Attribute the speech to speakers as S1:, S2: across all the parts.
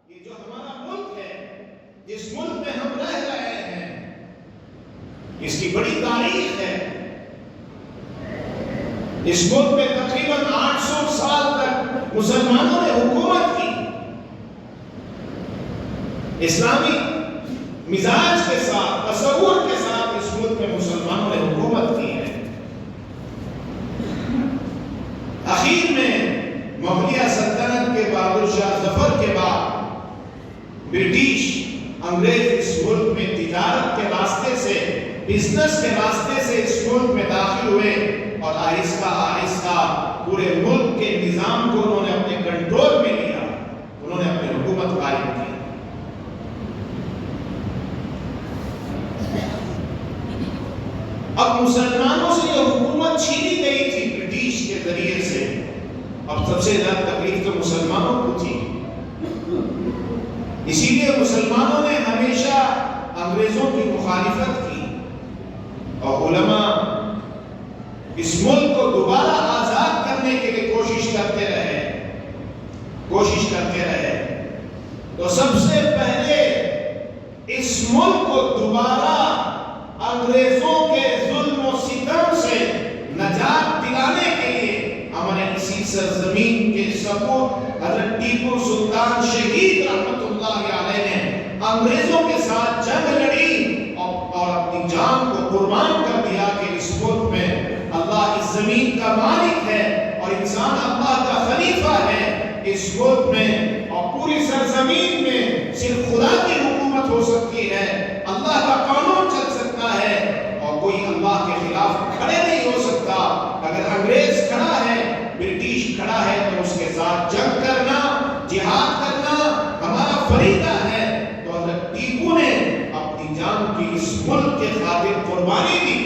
S1: یہ جو ہمارا ملک ہے، جس ملک میں ہم رہ رہے ہیں، اس کی بڑی تاریخ ہے۔ اس ملک میں تقریباً 800 سال تک مسلمانوں نے حکومت کی، اسلامی مزاج کے ساتھ، تصور کے ساتھ اس ملک میں مسلمانوں نے حکومت کی ہے۔ اخیر میں مغلیہ سلطنت کے بہادر شاہ ظفر کے بعد برٹش انگریز اس ملک میں تجارت کے راستے سے، بزنس کے راستے سے اس ملک میں داخل ہوئے اور آہستہ آہستہ پورے ملک کے نظام کو انہوں نے اپنے کنٹرول میں لیا، انہوں نے اپنی حکومت قائم کی۔ اب مسلمانوں سے یہ حکومت چھینی گئی تھی برٹش کے ذریعے سے، اب سب سے زیادہ تکلیف تو مسلمانوں کو تھی۔ اسی لیے مسلمانوں نے ہمیشہ انگریزوں کی مخالفت کی، اور علماء اس ملک کو دوبارہ آزاد کرنے کے لیے کوشش کرتے رہے۔ تو سب سے پہلے اس ملک کو دوبارہ انگریزوں کے ظلم و ستم سے نجات دلانے کے لیے ہمارے اسی سرزمین کے سپوت حضرت ٹیپو سلطان شہید رحمت اللہ علیہ نے انگریزوں کے ساتھ جنگ لڑی اور اپنی جان کو قربان کر دیا کہ اس ملک میں اللہ اس زمین کا مالک ہے اور انسان اللہ کا خلیفہ ہے۔ اس ملک میں اور پوری سرزمین میں صرف خدا کی حکومت ہو سکتی ہے، اللہ کا قانون چل سکتا ہے اور کوئی اللہ کے خلاف کھڑے نہیں ہو سکتا۔ اگر انگریز کھڑا ہے، برٹش کھڑا ہے تو اس کے ساتھ جنگ کرنا، جہاد کرنا ہمارا فریضہ ہے۔ تو حضرت ٹیپو نے اپنی جان کی اس ملک کے خاطر قربانی دی۔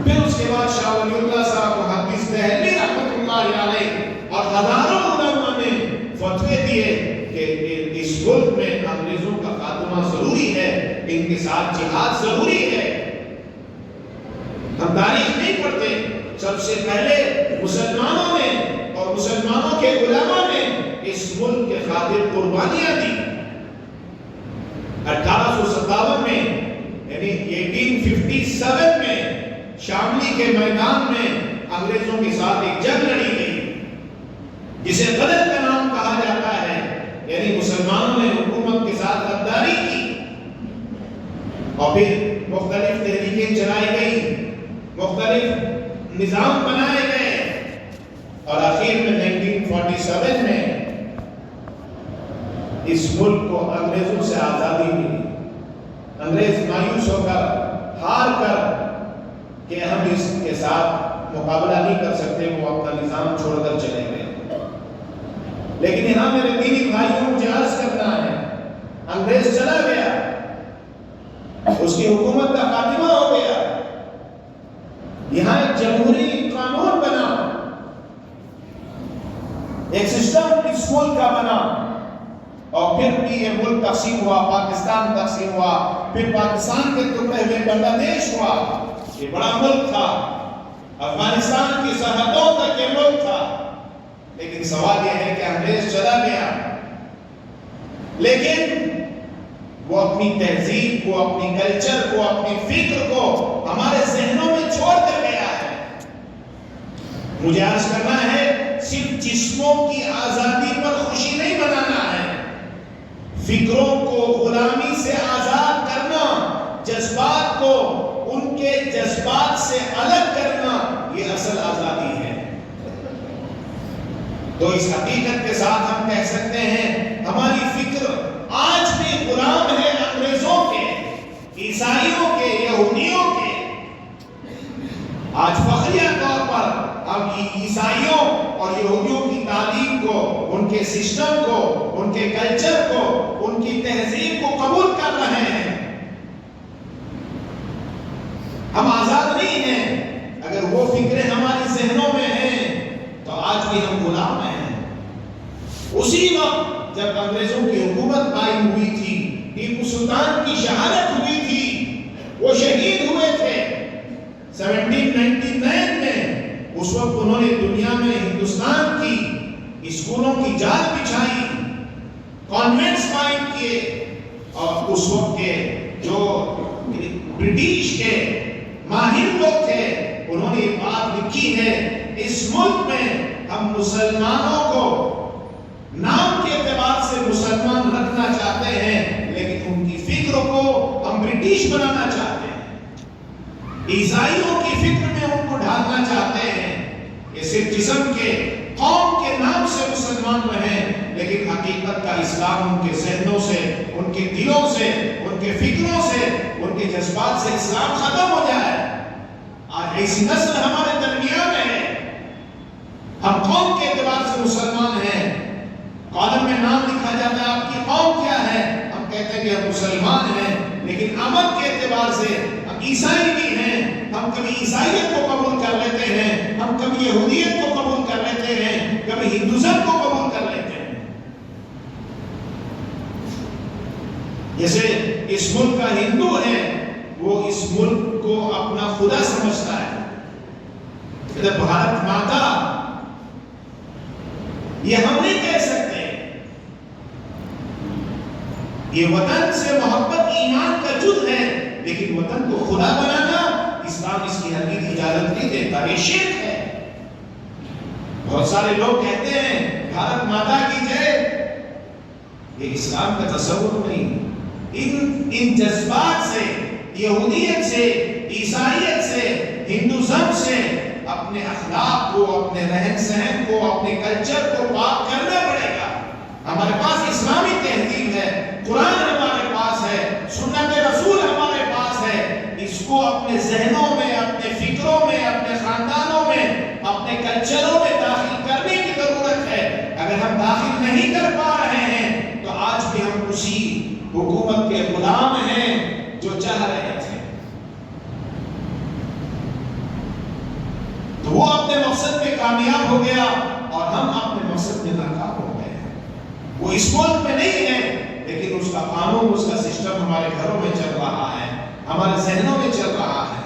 S1: پھر اس کے بعد شاہ ولی اللہ صاحب محدث دہلوی رحمت اللہ علیہ اور ہزاروں علماء نے فتوے دیے کہ اس ملک میں انگریزوں کا خاتمہ ضروری ہے، ان کے ساتھ جہاد ضروری ہے۔ ہم تاریخ نہیں پڑھتے، سب سے پہلے مسلمانوں نے اور مسلمانوں کے علماء نے اس ملک کے خاطر قربانیاں دی۔ 1857 میں یعنی 1857 میں شاملی کے میدان میں انگریزوں کے ساتھ ایک جنگ لڑی گئی جسے غدر کا نام کہا جاتا ہے، یعنی مسلمانوں نے حکومت کے ساتھ غداری کی اور پھر مختلف تحریکیں چلائی گئی، مختلف نظام بنائے گئے اور آخر میں 1947 میں اس ملک کو انگریزوں سے آزادی ملی۔ انگریز مایوس ہو کر، ہار کر کہ ہم اس کے ساتھ مقابلہ نہیں کر سکتے، وہ اپنا نظام چھوڑ کر چلے گئے۔ لیکن یہاں میرے دینی بھائیوں مجھے عرض کرنا ہے، انگریز چلا گیا، اس کی حکومت کا خاتمہ ہو گیا، یہاں ایک جمہوری قانون بنا، ایک سسٹم اس ملک کا بنا، اور پھر بھی یہ ملک تقسیم ہوا، پاکستان تقسیم ہوا، پھر پاکستان کے ٹکڑے ہوئے بنگلہ دیش ہوا۔ یہ بڑا ملک تھا، افغانستان کی سرحدوں تک یہ ملک تھا، لیکن سوال یہ ہے کہ انگریز چلا گیا، لیکن وہ اپنی تہذیب کو، اپنی کلچر کو، اپنی فکر کو ہمارے ذہنوں میں چھوڑ کر گیا ہے۔ مجھے عرض کرنا ہے، صرف جسموں کی آزادی پر خوشی نہیں منانا ہے، فکروں کو غلامی سے آزاد کرنا، جذبات کو ان کے جذبات سے الگ کرنا، یہ اصل آزادی ہے۔ تو اس حقیقت کے ساتھ ہم کہہ سکتے ہیں ہماری فکر آج بھی غلام ہے انگریزوں کے، عیسائیوں کے، یہودیوں کے۔ آج فخریہ طور پر ہم عیسائیوں اور یہودیوں کی تعلیم کو، ان کے سسٹم کو، ان کے کلچر کو، ان کی تہذیب کو قبول کر رہے ہیں۔ ہم آزاد نہیں ہیں۔ اگر وہ فکریں ہماری ذہنوں میں ہیں تو آج بھی ہم غلام ہیں۔ اسی وقت جب انگریزوں کی حکومت قائم ہوئی تھی، ٹیپو سلطان کی شہادت ہوئی تھی، وہ شہید ہوئے تھے 1799 میں۔ اس وقت انہوں نے دنیا میں ہندوستان کی اسکولوں کی جال بچھائی، کانوینٹس قائم کیے، اور اس وقت کے جو برٹش کے ماہر لوگ تھے انہوں نے یہ بات لکھی ہے، اس ملک میں ہم مسلمانوں کو نام کے اعتبار سے مسلمان رکھنا چاہتے ہیں، لیکن ان کی فکر کو ہم برٹش بنانا چاہتے ہیں، عیسائیوں کی فکر میں ان کو ڈھالنا چاہتے ہیں۔ یہ صرف جسم کے قوم کے نام سے مسلمان رہیں، لیکن حقیقت کا اسلام ان کے ذہنوں سے، ان کے دلوں سے، ان کے فکروں سے، ان کے جذبات سے اسلام ختم ہو جائے۔ آج ایسی نسل ہمارے درمیان ہے، ہم قوم کے اعتبار سے مسلمان ہیں، کالم میں نام لکھا جاتا ہے آپ کی قوم کیا ہے، ہم کہتے ہیں کہ ہم مسلمان ہیں، لیکن عمل کے اعتبار سے ہم عیسائی بھی ہیں، ہم کبھی عیسائیت کو قبول کر لیتے ہیں، ہم کبھی یہودیت کو قبول کر لیتے ہیں، کبھی ہندوزم کو قبول کر لیتے ہیں۔ جیسے اس ملک کا ہندو ہے وہ اس ملک کو اپنا خدا سمجھتا ہے، کہتے بھارت ماتا، یہ ہم نہیں کہہ سکتے، یہ وطن سے محبت ایمان کا جز ہے، لیکن وطن کو خدا بنانا اسلام اس کی ہرگز اجازت نہیں دیتا، یہ شرک ہے۔ بہت سارے لوگ کہتے ہیں بھارت ماتا کی جے، یہ اسلام کا تصور نہیں۔ ان جذبات سے، یہودیت سے، عیسائیت سے، ہندوزم سے اپنے اخلاق کو، اپنے رہن سہن کو، اپنے کلچر کو پاک کرنا پڑے گا۔ ہمارے پاس اسلامی تہذیب ہے، قرآن ہمارے پاس ہے، سنت رسول ہمارے پاس ہے، اس کو اپنے ذہنوں میں، اپنے فکروں میں، اپنے خاندانوں میں، اپنے کلچروں میں داخل کرنے کی ضرورت ہے۔ اگر ہم داخل نہیں کر پا رہے ہیں تو آج بھی ہم اسی حکومت کے غلام ہیں جو چاہ رہے تھے۔ تو وہ اپنے مقصد میں کامیاب ہو گیا اور ہم اپنے مقصد میں ناکام ہو گئے۔ وہ اس ملک میں نہیں ہے، لیکن اس کا قانون، اس کا سسٹم ہمارے گھروں میں چل رہا ہے، ہمارے ذہنوں میں چل رہا ہے۔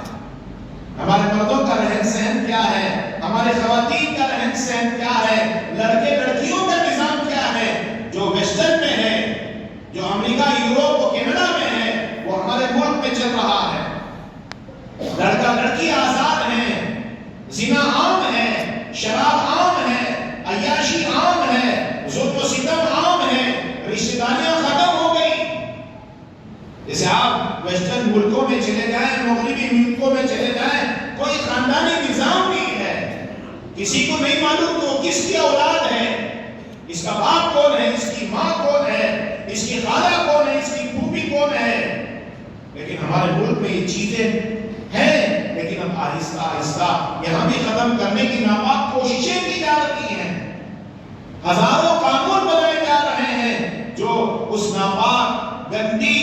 S1: ہمارے مردوں کا رہن سہن کیا ہے، ہمارے خواتین کا رہن سہن کیا ہے، لڑکے لڑکیوں کا نظام کیا ہے، جو ویسٹرن میں ہے، جو امریکہ، یوروپ اور کینیڈا میں ہے، وہ ہمارے ملک میں چل رہا ہے۔ لڑکا لڑکی آزاد ہیں، زنا عام ہے، شراب عام ہے، عیاشی عام ہے، ظلم و ستم عام ہے، رشتہ داریاں ختم ہو گئی۔ جیسے آپ ویسٹرن ملکوں میں چلے جائیں، مغربی ملکوں میں چلے جائیں، کوئی خاندانی نظام نہیں ہے، کسی کو نہیں معلوم کہ وہ کس کی اولاد ہے، اس کا باپ کون ہے، اس کی ماں کون ہے، اس کی خالہ کون ہے، اس کی پھوپھی کون ہے۔ لیکن ہمارے ملک میں یہ چیزیں ہیں، لیکن اب آہستہ آہستہ یہاں بھی ختم کرنے کی ناپاک کوششیں کی جا رہی ہیں۔ ہزاروں قانون بنائے جا رہے ہیں جو اس ناپاک گندی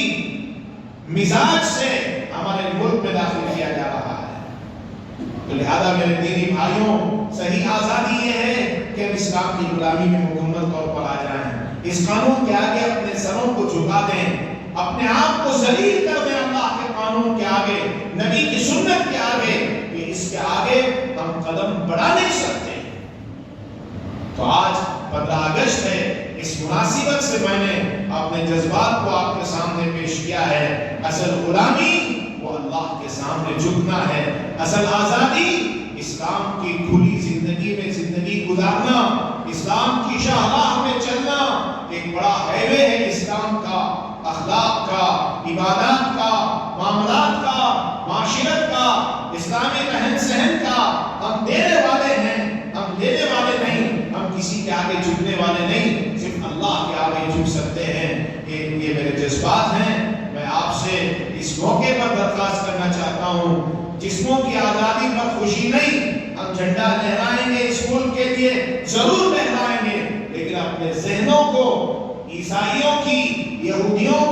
S1: مزاج سے ہمارے ملک میں داخل کیا جا رہا ہے۔ تو لہذا میرے دینی بھائیوں، صحیح آزادی یہ ہے کہ ہم اسلام کی غلامی میں مکمل طور پر آ جائیں، اس قانون کے آگے اپنے سروں کو جھکا دیں، اپنے آپ کو ذلیل کر دیں اللہ کے قانون کے آگے، نبی کی سنت کے آگے، کہ اس کے آگے ہم قدم بڑھا نہیں سکتے۔ تو آج 15 اگست ہے، اس مناسبت سے میں نے اپنے جذبات کو آپ کے سامنے پیش کیا ہے۔ اصل غلامی وہ اللہ کے سامنے جھکنا ہے، اصل آزادی اسلام کی کھلی زندگی میں زندگی گزارنا، اسلام کی شاہراہ میں چلنا۔ ایک بڑا ہائیوے ہے اسلام کا، اخلاق کا، عبادات کا، معاملات کا، معاشرت کا، اسلامی رہن سہن کا۔ ہم دینے والے ہیں، ہم لینے والے نہیں، ہم کسی کے آگے جھکنے والے نہیں، صرف اللہ کے آگے جھک سکتے ہیں۔ یہ میرے جذبات ہیں۔ میں آپ سے اس موقع پر درخواست کرنا چاہتا ہوں، جسموں کی آزادی پر خوشی نہیں، ہم جھنڈا لہرائیں گے اس ملک کے لیے، ضرور لہرائیں گے، لیکن اپنے ذہنوں کو عیسائیوں کی، یہودیوں